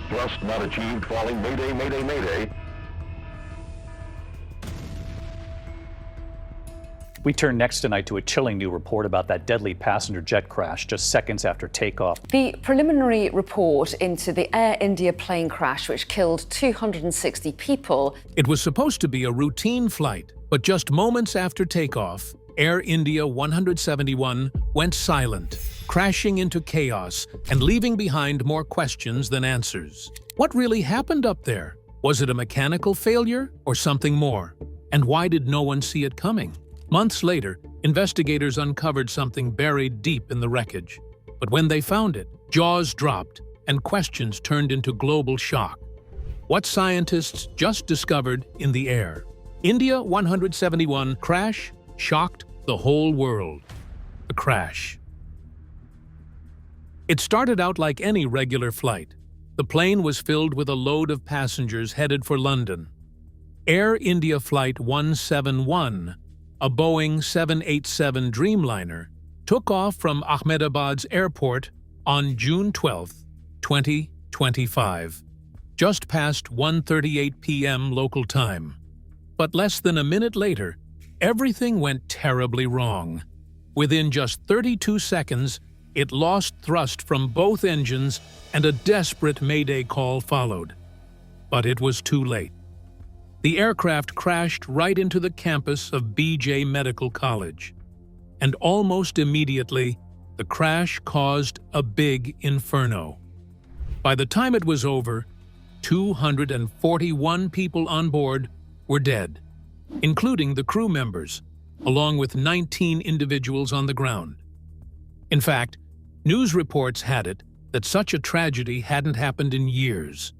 Thrust not achieved. Falling. Mayday, mayday, mayday. We turn next tonight to a chilling new report about that deadly passenger jet crash just seconds after takeoff. The preliminary report into the Air India plane crash, which killed 260 people. It was supposed to be a routine flight, but just moments after takeoff, Air India 171 went silent, crashing into chaos and leaving behind more questions than answers. What really happened up there? Was it a mechanical failure or something more? And why did no one see it coming? Months later, investigators uncovered something buried deep in the wreckage. But when they found it, jaws dropped and questions turned into global shock. What scientists just discovered in the air? India 171 crash shocked the whole world. A crash. It started out like any regular flight. The plane was filled with a load of passengers headed for London. Air India Flight 171, a Boeing 787 Dreamliner, took off from Ahmedabad's airport on June 12, 2025, just past 1:38 p.m. local time. But less than a minute later, everything went terribly wrong. Within just 32 seconds, it lost thrust from both engines and a desperate mayday call followed. But it was too late. The aircraft crashed right into the campus of BJ Medical College. And almost immediately, the crash caused a big inferno. By the time it was over, 241 people on board were dead, including the crew members, along with 19 individuals on the ground. In fact, news reports had it that such a tragedy hadn't happened in years.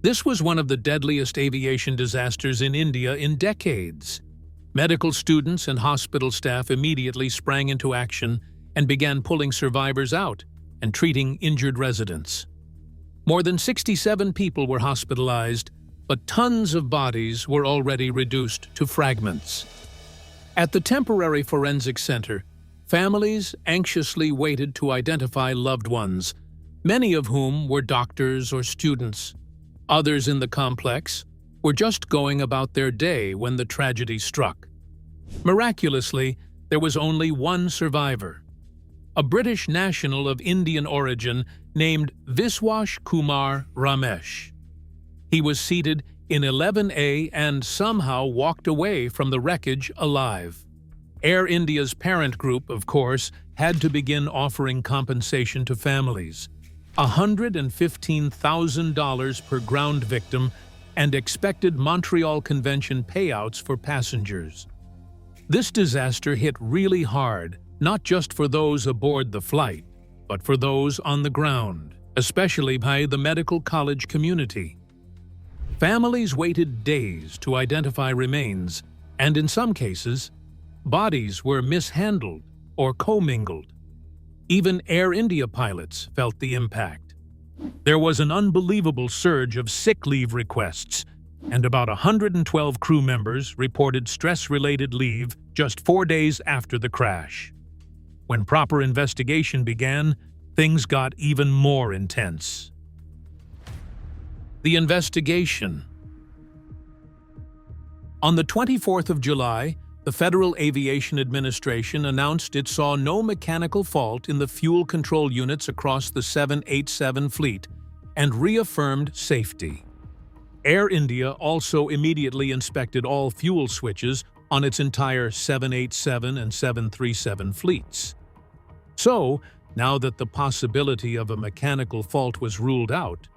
This was one of the deadliest aviation disasters in India in decades. Medical students and hospital staff immediately sprang into action and began pulling survivors out and treating injured residents. More than 67 people were hospitalized, but tons of bodies were already reduced to fragments. At the temporary forensic center, families anxiously waited to identify loved ones, many of whom were doctors or students. Others in the complex were just going about their day when the tragedy struck. Miraculously, there was only one survivor, a British national of Indian origin named Viswash Kumar Ramesh. He was seated in 11A and somehow walked away from the wreckage alive. Air India's parent group, of course, had to begin offering compensation to families. $115,000 per ground victim and expected Montreal Convention payouts for passengers. This disaster hit really hard, not just for those aboard the flight, but for those on the ground, especially by the medical college community. Families waited days to identify remains, and in some cases, bodies were mishandled or commingled. Even Air India pilots felt the impact. There was an unbelievable surge of sick leave requests, and about 112 crew members reported stress-related leave just 4 days after the crash. When proper investigation began, things got even more intense. The investigation. On the 24th of July, the Federal Aviation Administration announced it saw no mechanical fault in the fuel control units across the 787 fleet and reaffirmed safety. Air India also immediately inspected all fuel switches on its entire 787 and 737 fleets. So, now that the possibility of a mechanical fault was ruled out,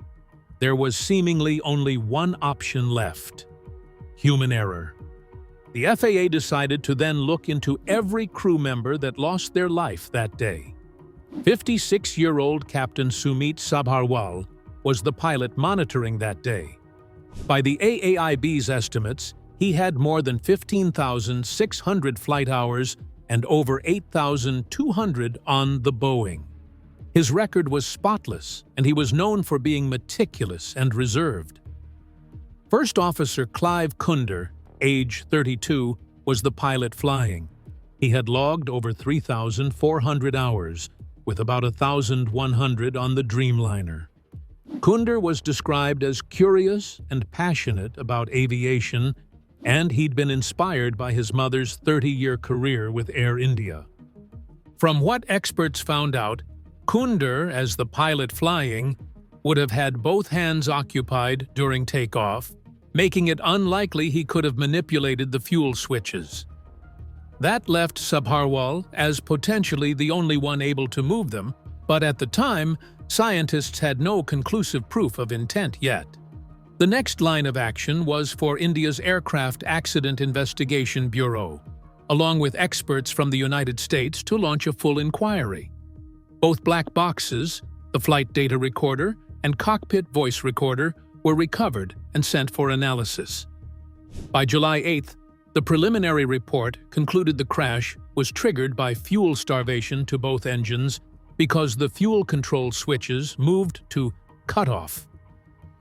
there was seemingly only one option left: human error. The FAA decided to then look into every crew member that lost their life that day. 56-year-old Captain Sumit Sabharwal was the pilot monitoring that day. By the AAIB's estimates, he had more than 15,600 flight hours and over 8,200 on the Boeing. His record was spotless, and he was known for being meticulous and reserved. First Officer Clive Kunder, age 32, was the pilot flying. He had logged over 3,400 hours, with about 1,100 on the Dreamliner. Kunder was described as curious and passionate about aviation, and he'd been inspired by his mother's 30-year career with Air India. From what experts found out, Kunder, as the pilot flying, would have had both hands occupied during takeoff, making it unlikely he could have manipulated the fuel switches. That left Sabharwal as potentially the only one able to move them, but at the time, scientists had no conclusive proof of intent yet. The next line of action was for India's Aircraft Accident Investigation Bureau, along with experts from the United States, to launch a full inquiry. Both black boxes, the flight data recorder and cockpit voice recorder, were recovered and sent for analysis. By July 8th, the preliminary report concluded the crash was triggered by fuel starvation to both engines because the fuel control switches moved to cutoff.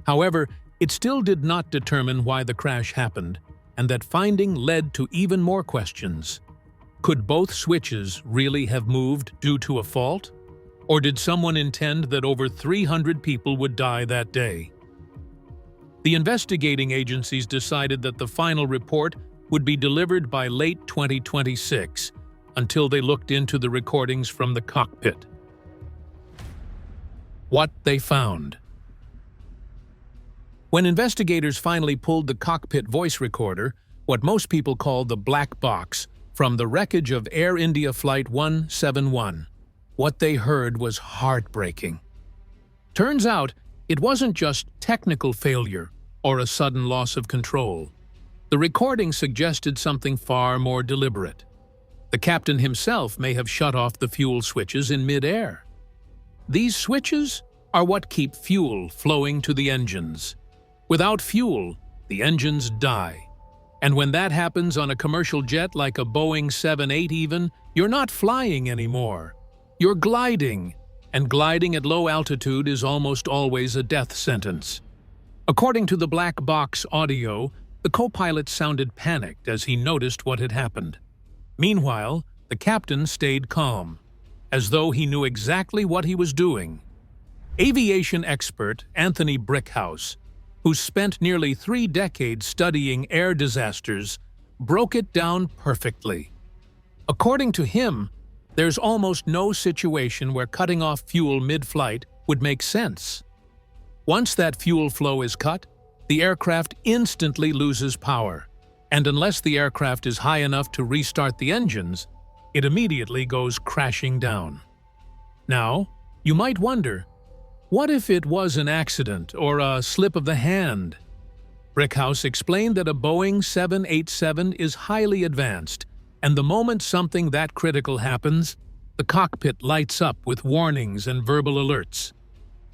However, it still did not determine why the crash happened, and that finding led to even more questions. Could both switches really have moved due to a fault? Or did someone intend that over 300 people would die that day? The investigating agencies decided that the final report would be delivered by late 2026, until they looked into the recordings from the cockpit. What they found. When investigators finally pulled the cockpit voice recorder, what most people call the black box, from the wreckage of Air India Flight 171, what they heard was heartbreaking. Turns out, it wasn't just technical failure or a sudden loss of control. The recording suggested something far more deliberate. The captain himself may have shut off the fuel switches in mid-air. These switches are what keep fuel flowing to the engines. Without fuel, the engines die. And when that happens on a commercial jet like a Boeing 787 even, you're not flying anymore. You're gliding, and gliding at low altitude is almost always a death sentence. According to the black box audio, the co-pilot sounded panicked as he noticed what had happened. Meanwhile, the captain stayed calm, as though he knew exactly what he was doing. Aviation expert Anthony Brickhouse, who spent nearly 3 decades studying air disasters, broke it down perfectly. According to him, there's almost no situation where cutting off fuel mid-flight would make sense. Once that fuel flow is cut, the aircraft instantly loses power, and unless the aircraft is high enough to restart the engines, it immediately goes crashing down. Now, you might wonder, what if it was an accident or a slip of the hand? Brickhouse explained that a Boeing 787 is highly advanced, and the moment something that critical happens, the cockpit lights up with warnings and verbal alerts.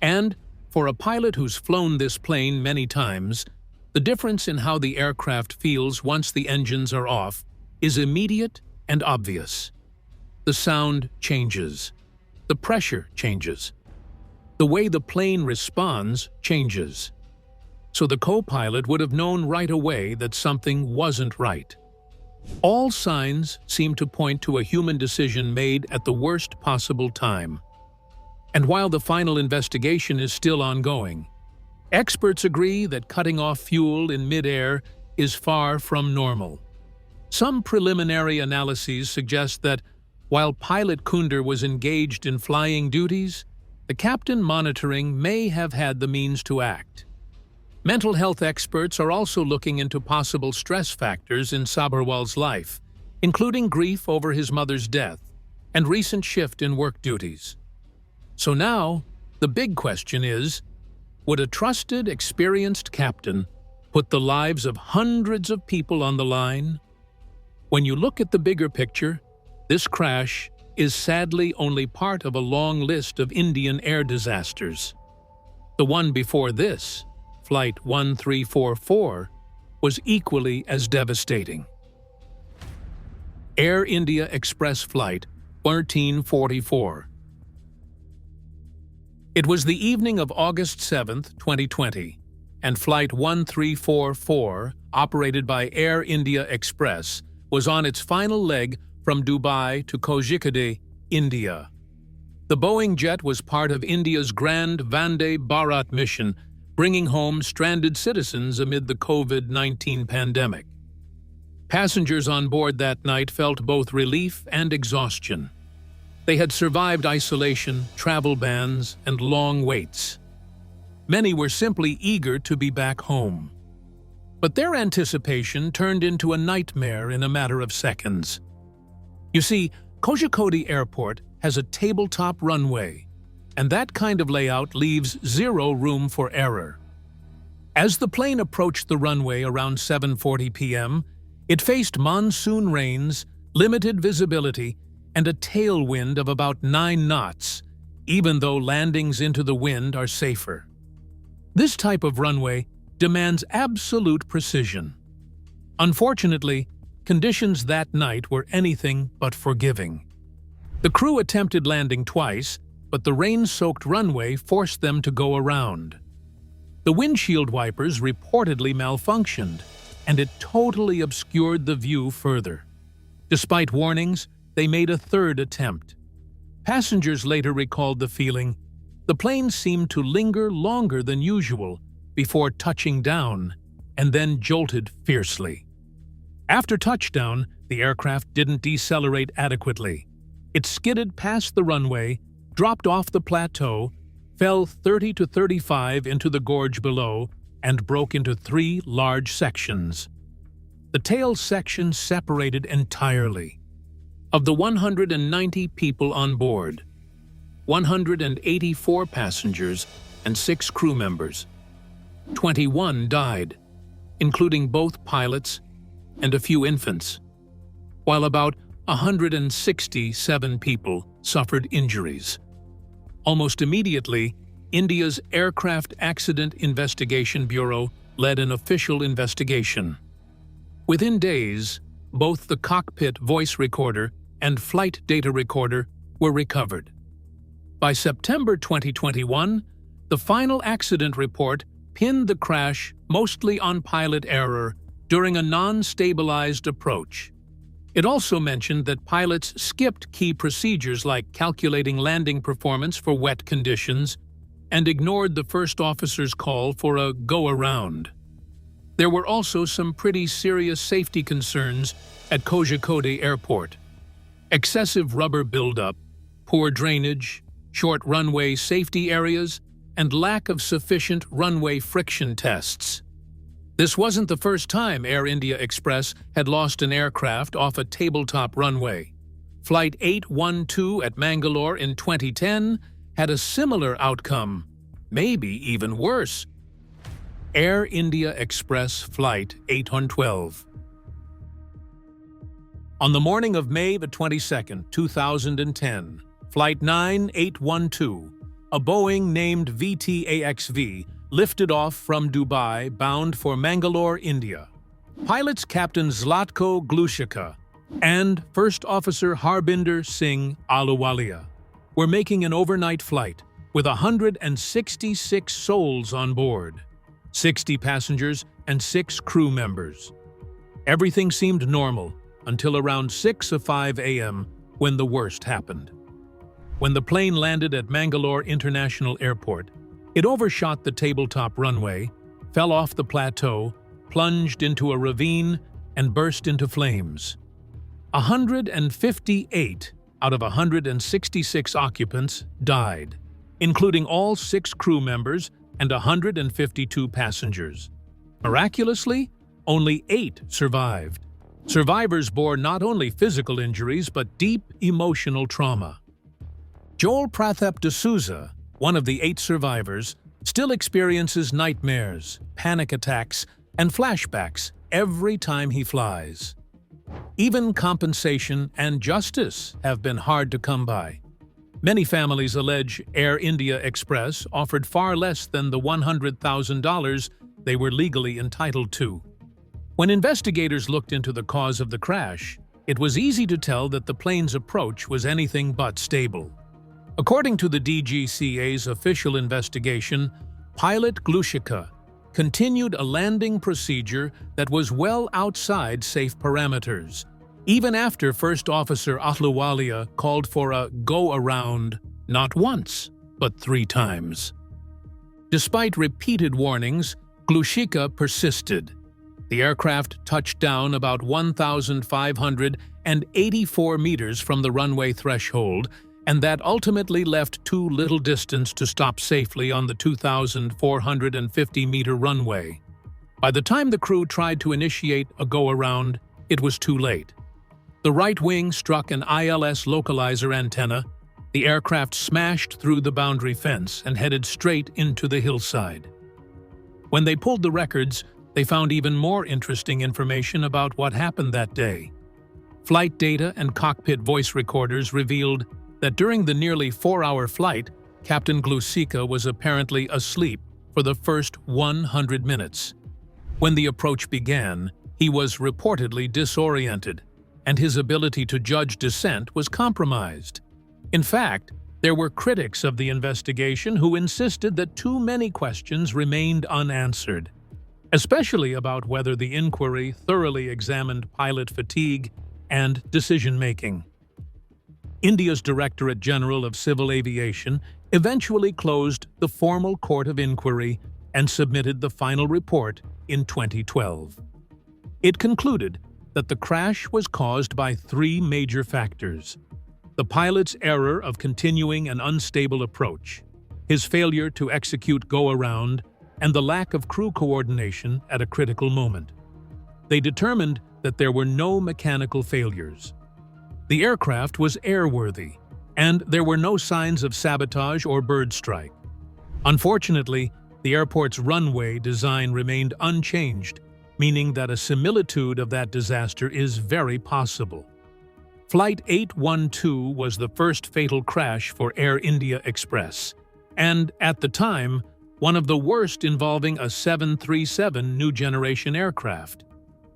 And, for a pilot who's flown this plane many times, the difference in how the aircraft feels once the engines are off is immediate and obvious. The sound changes. The pressure changes. The way the plane responds changes. So the co-pilot would have known right away that something wasn't right. All signs seem to point to a human decision made at the worst possible time. And while the final investigation is still ongoing, experts agree that cutting off fuel in mid-air is far from normal. Some preliminary analyses suggest that while pilot Kunder was engaged in flying duties, the captain monitoring may have had the means to act. Mental health experts are also looking into possible stress factors in Sabharwal's life, including grief over his mother's death and recent shift in work duties. So now, the big question is, would a trusted, experienced captain put the lives of hundreds of people on the line? When you look at the bigger picture, this crash is sadly only part of a long list of Indian air disasters. The one before this, Flight 1344, was equally as devastating. Air India Express Flight 1344. It was the evening of August 7, 2020, and Flight 1344, operated by Air India Express, was on its final leg from Dubai to Kozhikode, India. The Boeing jet was part of India's Grand Vande Bharat mission, bringing home stranded citizens amid the COVID-19 pandemic. Passengers on board that night felt both relief and exhaustion. They had survived isolation, travel bans, and long waits. Many were simply eager to be back home. But their anticipation turned into a nightmare in a matter of seconds. You see, Kozhikode Airport has a tabletop runway, and that kind of layout leaves zero room for error. As the plane approached the runway around 7:40 p.m., it faced monsoon rains, limited visibility, and a tailwind of about 9 knots, even though landings into the wind are safer. This type of runway demands absolute precision. Unfortunately, conditions that night were anything but forgiving. The crew attempted landing twice, but the rain-soaked runway forced them to go around. The windshield wipers reportedly malfunctioned, and it totally obscured the view further. Despite warnings, they made a third attempt. Passengers later recalled the feeling. The plane seemed to linger longer than usual before touching down, and then jolted fiercely. After touchdown, the aircraft didn't decelerate adequately. It skidded past the runway, dropped off the plateau, fell 30 to 35 into the gorge below, and broke into 3 large sections. The tail section separated entirely. Of the 190 people on board, 184 passengers and 6 crew members, 21 died, including both pilots and a few infants, while about 167 people suffered injuries. Almost immediately, India's Aircraft Accident Investigation Bureau led an official investigation. Within days, both the cockpit voice recorder and flight data recorder were recovered. By September 2021, the final accident report pinned the crash mostly on pilot error during a non-stabilized approach. It also mentioned that pilots skipped key procedures like calculating landing performance for wet conditions and ignored the first officer's call for a go-around. There were also some pretty serious safety concerns at Kozhikode Airport. Excessive rubber buildup, poor drainage, short runway safety areas, and lack of sufficient runway friction tests. This wasn't the first time Air India Express had lost an aircraft off a tabletop runway. Flight 812 at Mangalore in 2010 had a similar outcome, maybe even worse. Air India Express Flight 812. On the morning of May the 22nd, 2010, Flight 9812, a Boeing named VTAXV, lifted off from Dubai bound for Mangalore, India. Pilots Captain Zlatko Glushika and First Officer Harbinder Singh Ahluwalia were making an overnight flight with 166 souls on board, 60 passengers and 6 crew members. Everything seemed normal until around 6:05 a.m. when the worst happened. When the plane landed at Mangalore International Airport, it overshot the tabletop runway, fell off the plateau, plunged into a ravine, and burst into flames. 158 out of 166 occupants died, including all 6 crew members and 152 passengers. Miraculously, only 8 survived. Survivors bore not only physical injuries but deep emotional trauma. Joel Prathap D'Souza, one of the 8 survivors, still experiences nightmares, panic attacks, and flashbacks every time he flies. Even compensation and justice have been hard to come by. Many families allege Air India Express offered far less than the $100,000 they were legally entitled to. When investigators looked into the cause of the crash, it was easy to tell that the plane's approach was anything but stable. According to the DGCA's official investigation, pilot Glushika continued a landing procedure that was well outside safe parameters, even after First Officer Ahluwalia called for a go-around not once, but 3 times. Despite repeated warnings, Glushika persisted. The aircraft touched down about 1,584 meters from the runway threshold, and that ultimately left too little distance to stop safely on the 2,450-meter runway. By the time the crew tried to initiate a go-around, it was too late. The right wing struck an ILS localizer antenna, the aircraft smashed through the boundary fence and headed straight into the hillside. When they pulled the records, they found even more interesting information about what happened that day. Flight data and cockpit voice recorders revealed that during the nearly 4-hour flight, Captain Glushika was apparently asleep for the first 100 minutes. When the approach began, he was reportedly disoriented, and his ability to judge descent was compromised. In fact, there were critics of the investigation who insisted that too many questions remained unanswered, especially about whether the inquiry thoroughly examined pilot fatigue and decision-making. India's Directorate General of Civil Aviation eventually closed the formal court of inquiry and submitted the final report in 2012. It concluded that the crash was caused by 3 major factors: the pilot's error of continuing an unstable approach, his failure to execute go-around, and the lack of crew coordination at a critical moment. They determined that there were no mechanical failures. The aircraft was airworthy, and there were no signs of sabotage or bird strike. Unfortunately, the airport's runway design remained unchanged, meaning that a similitude of that disaster is very possible. Flight 812 was the first fatal crash for Air India Express, and, at the time, one of the worst involving a 737 new generation aircraft.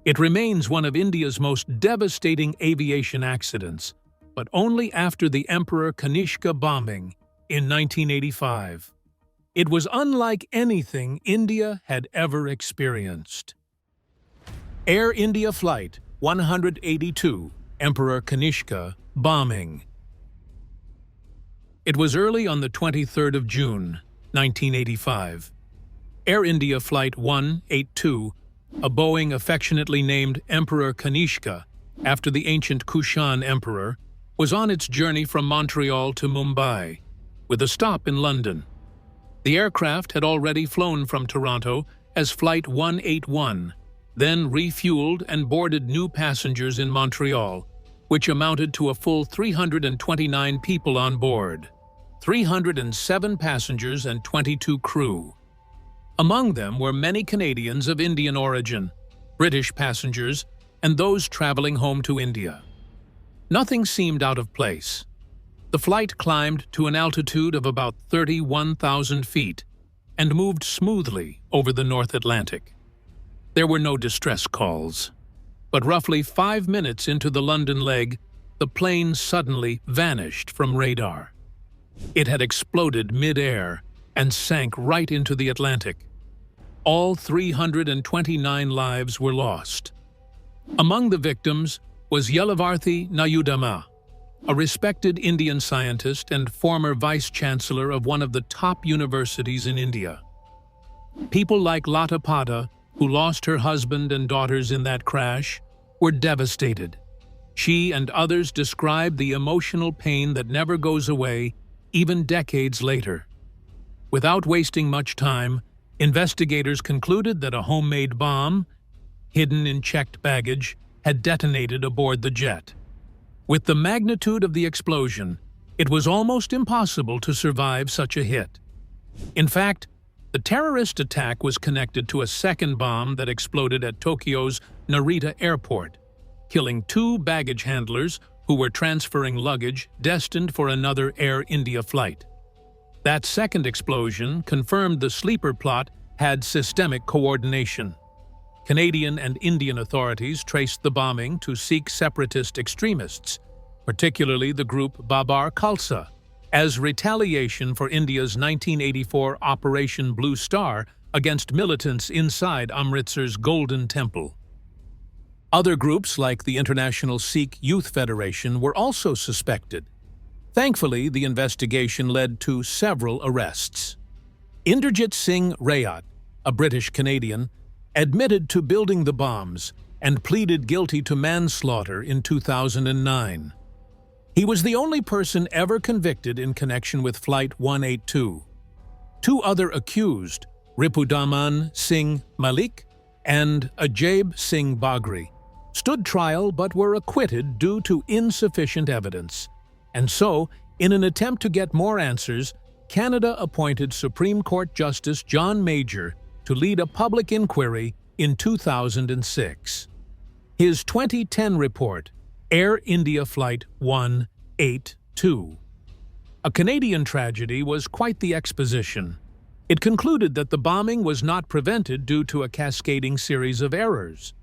It remains one of India's most devastating aviation accidents, but only after the Emperor Kanishka bombing in 1985. It was unlike anything India had ever experienced. Air India Flight 182, Emperor Kanishka bombing. It was early on the 23rd of June, 1985. Air India Flight 182, a Boeing affectionately named Emperor Kanishka, after the ancient Kushan emperor, was on its journey from Montreal to Mumbai, with a stop in London. The aircraft had already flown from Toronto as Flight 181, then refueled and boarded new passengers in Montreal, which amounted to a full 329 people on board, 307 passengers and 22 crew. Among them were many Canadians of Indian origin, British passengers, and those traveling home to India. Nothing seemed out of place. The flight climbed to an altitude of about 31,000 feet and moved smoothly over the North Atlantic. There were no distress calls, but roughly 5 minutes into the London leg, the plane suddenly vanished from radar. It had exploded mid-air and sank right into the Atlantic. All 329 lives were lost. Among the victims was Yelavarthi Nayudama, a respected Indian scientist and former vice-chancellor of one of the top universities in India. People like Lata Pada, who lost her husband and daughters in that crash, were devastated. She and others described the emotional pain that never goes away, even decades later. Without wasting much time, investigators concluded that a homemade bomb, hidden in checked baggage, had detonated aboard the jet. With the magnitude of the explosion, it was almost impossible to survive such a hit. In fact, the terrorist attack was connected to a second bomb that exploded at Tokyo's Narita airport, killing 2 baggage handlers who were transferring luggage destined for another Air India flight. That second explosion confirmed the sleeper plot had systemic coordination. Canadian and Indian authorities traced the bombing to Sikh separatist extremists, particularly the group Babar Khalsa, as retaliation for India's 1984 Operation Blue Star against militants inside Amritsar's Golden Temple. Other groups like the International Sikh Youth Federation were also suspected. Thankfully, the investigation led to several arrests. Inderjit Singh Rayat, a British Canadian, admitted to building the bombs and pleaded guilty to manslaughter in 2009. He was the only person ever convicted in connection with Flight 182. Two other accused, Ripudaman Singh Malik and Ajaib Singh Bagri, stood trial but were acquitted due to insufficient evidence. And so, in an attempt to get more answers, Canada appointed Supreme Court Justice John Major to lead a public inquiry in 2006. His 2010 report, Air India Flight 182, a Canadian tragedy, was quite the exposition. It concluded that the bombing was not prevented due to a cascading series of errors,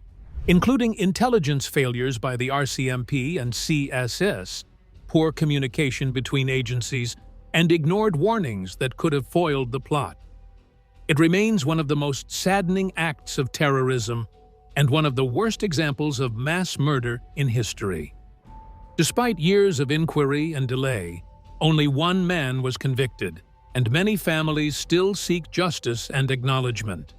including intelligence failures by the RCMP and CSS, poor communication between agencies, and ignored warnings that could have foiled the plot. It remains one of the most saddening acts of terrorism and one of the worst examples of mass murder in history. Despite years of inquiry and delay, only one man was convicted, and many families still seek justice and acknowledgement.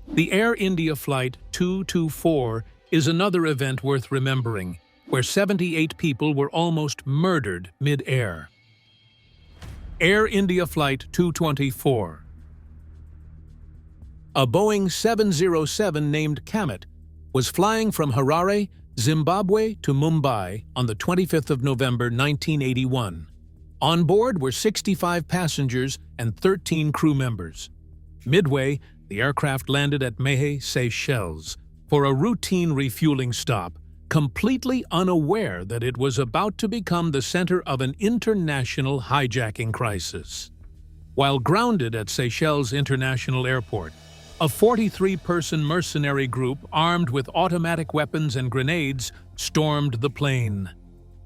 The Air India Flight 224 is another event worth remembering, where 78 people were almost murdered mid-air. Air India Flight 224. A Boeing 707 named Kamet was flying from Harare, Zimbabwe to Mumbai on the 25th of November 1981. On board were 65 passengers and 13 crew members. Midway, the aircraft landed at Mehe, Seychelles, for a routine refueling stop, completely unaware that it was about to become the center of an international hijacking crisis. While grounded at Seychelles International Airport, a 43-person mercenary group armed with automatic weapons and grenades stormed the plane.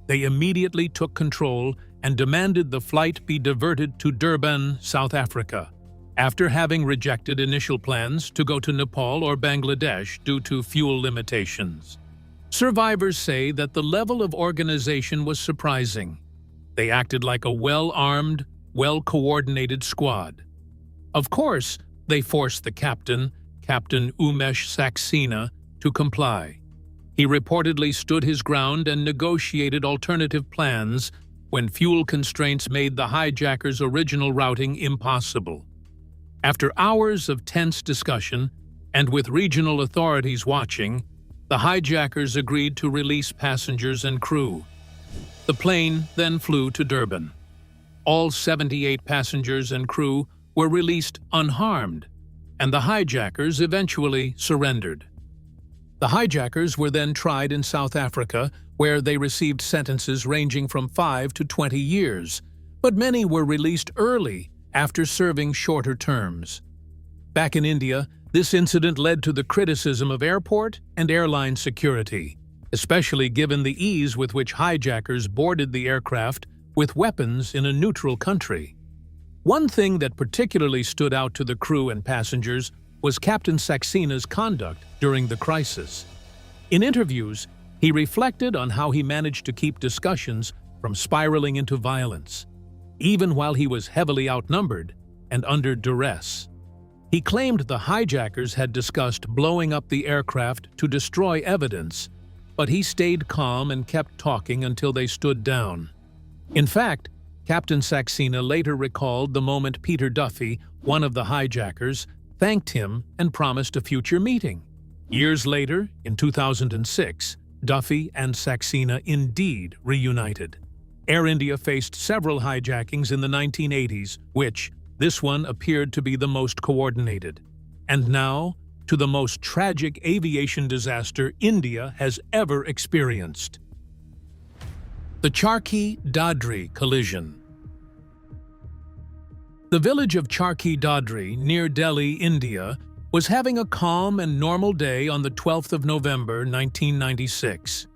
They immediately took control and demanded the flight be diverted to Durban, South Africa, after having rejected initial plans to go to Nepal or Bangladesh due to fuel limitations. Survivors say that the level of organization was surprising. They acted like a well-armed, well-coordinated squad. Of course, they forced the captain, Captain Umesh Saxena, to comply. He reportedly stood his ground and negotiated alternative plans when fuel constraints made the hijackers' original routing impossible. After hours of tense discussion, and with regional authorities watching, the hijackers agreed to release passengers and crew. The plane then flew to Durban. All 78 passengers and crew were released unharmed, and the hijackers eventually surrendered. The hijackers were then tried in South Africa, where they received sentences ranging from 5 to 20 years, but many were released early after serving shorter terms. Back in India, this incident led to the criticism of airport and airline security, especially given the ease with which hijackers boarded the aircraft with weapons in a neutral country. One thing that particularly stood out to the crew and passengers was Captain Saxena's conduct during the crisis. In interviews, he reflected on how he managed to keep discussions from spiraling into violence, even while he was heavily outnumbered and under duress. He claimed the hijackers had discussed blowing up the aircraft to destroy evidence, but he stayed calm and kept talking until they stood down. In fact, Captain Saxena later recalled the moment Peter Duffy, one of the hijackers, thanked him and promised a future meeting. Years later, in 2006, Duffy and Saxena indeed reunited. Air India faced several hijackings in the 1980s, which, this one appeared to be the most coordinated. And now, to the most tragic aviation disaster India has ever experienced. The Charkhi Dadri collision. The village of Charkhi Dadri, near Delhi, India, was having a calm and normal day on the 12th of November, 1996.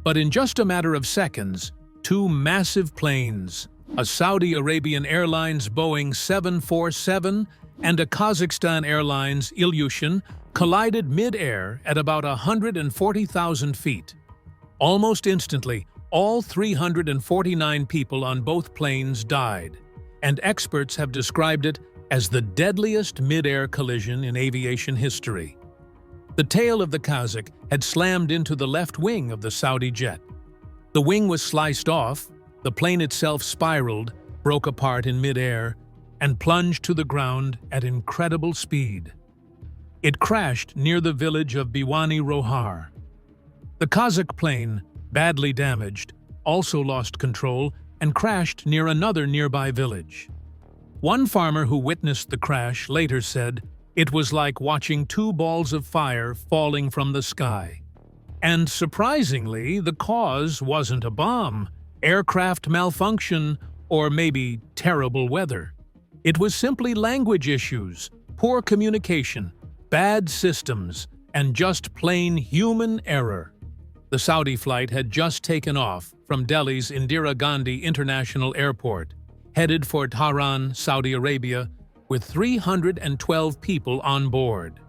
But in just a matter of seconds, two massive planes, a Saudi Arabian Airlines Boeing 747 and a Kazakhstan Airlines Ilyushin, collided mid-air at about 140,000 feet. Almost instantly, All 349 people on both planes died, and experts have described it as the deadliest mid-air collision in aviation history. The tail of the Kazakh had slammed into the left wing of the Saudi jet. The wing was sliced off, the plane itself spiraled, broke apart in mid-air, and plunged to the ground at incredible speed. It crashed near the village of Biwani Rohar. The Kazakh plane, badly damaged, also lost control and crashed near another nearby village. One farmer who witnessed the crash later said, "It was like watching two balls of fire falling from the sky." And surprisingly, the cause wasn't a bomb, aircraft malfunction, or maybe terrible weather. It was simply language issues, poor communication, bad systems, and just plain human error. The Saudi flight had just taken off from Delhi's Indira Gandhi International Airport, headed for Tehran, Saudi Arabia, with 312 people on board.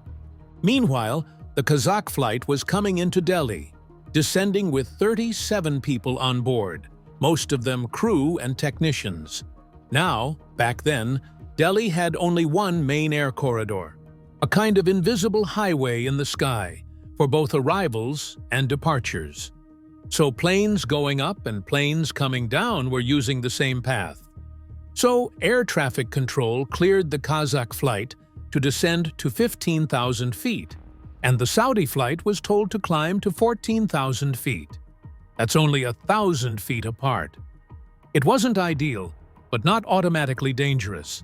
Meanwhile, the Kazakh flight was coming into Delhi, descending with 37 people on board, most of them crew and technicians. Now, back then, Delhi had only one main air corridor, a kind of invisible highway in the sky for both arrivals and departures. So planes going up and planes coming down were using the same path. So air traffic control cleared the Kazakh flight to descend to 15,000 feet, and the Saudi flight was told to climb to 14,000 feet. That's only 1,000 feet apart. It wasn't ideal, but not automatically dangerous,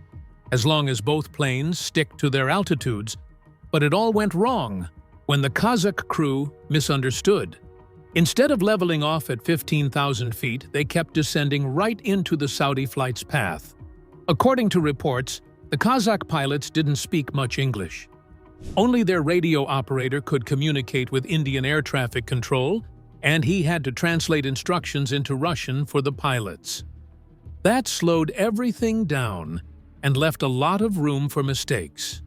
as long as both planes stick to their altitudes, but it all went wrong when the Kazakh crew misunderstood. Instead of leveling off at 15,000 feet, they kept descending right into the Saudi flight's path. According to reports, the Kazakh pilots didn't speak much English. Only their radio operator could communicate with Indian air traffic control, and he had to translate instructions into Russian for the pilots. That slowed everything down and left a lot of room for mistakes.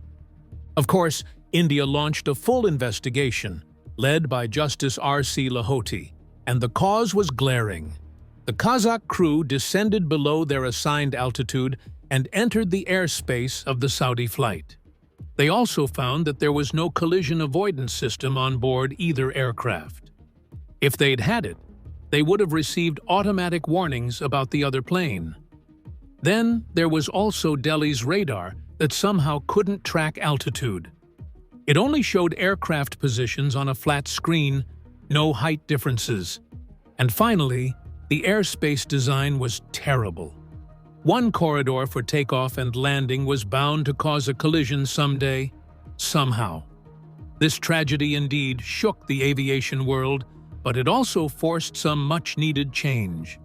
Of course, India launched a full investigation, led by Justice R.C. Lahoti, and the cause was glaring. The Kazakh crew descended below their assigned altitude and entered the airspace of the Saudi flight. They also found that there was no collision avoidance system on board either aircraft. If they'd had it, they would have received automatic warnings about the other plane. Then there was also Delhi's radar that somehow couldn't track altitude. It only showed aircraft positions on a flat screen, no height differences. And finally, the airspace design was terrible. One corridor for takeoff and landing was bound to cause a collision someday, somehow. This tragedy indeed shook the aviation world, but it also forced some much-needed change.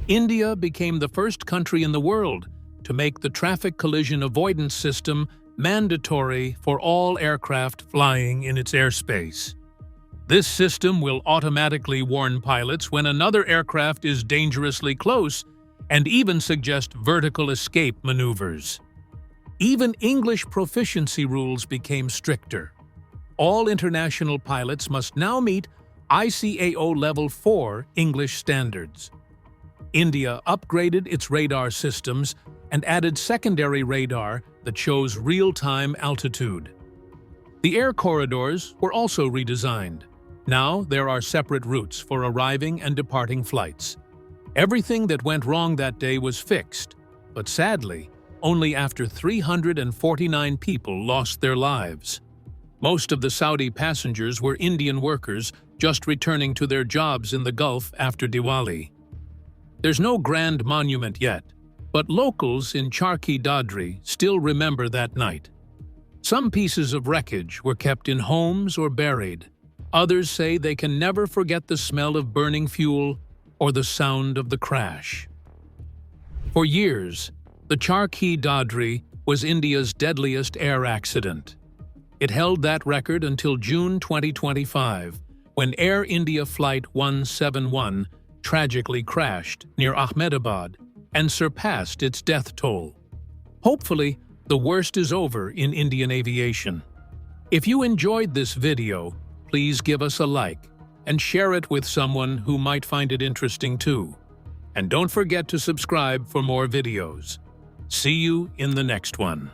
India became the first country in the world to make the traffic collision avoidance system mandatory for all aircraft flying in its airspace. This system will automatically warn pilots when another aircraft is dangerously close and even suggest vertical escape maneuvers. Even English proficiency rules became stricter. All international pilots must now meet ICAO Level 4 English standards. India upgraded its radar systems and added secondary radar that shows real-time altitude. The air corridors were also redesigned. Now there are separate routes for arriving and departing flights. Everything that went wrong that day was fixed, but sadly, only after 349 people lost their lives. Most of the Saudi passengers were Indian workers just returning to their jobs in the Gulf after Diwali. There's no grand monument yet, but locals in Charkhi Dadri still remember that night. Some pieces of wreckage were kept in homes or buried. Others say they can never forget the smell of burning fuel or the sound of the crash. For years, the Charkhi Dadri was India's deadliest air accident. It held that record until June 2025, when Air India Flight 171 tragically crashed near Ahmedabad and surpassed its death toll. Hopefully, the worst is over in Indian aviation. If you enjoyed this video, please give us a like and share it with someone who might find it interesting too. And don't forget to subscribe for more videos. See you in the next one.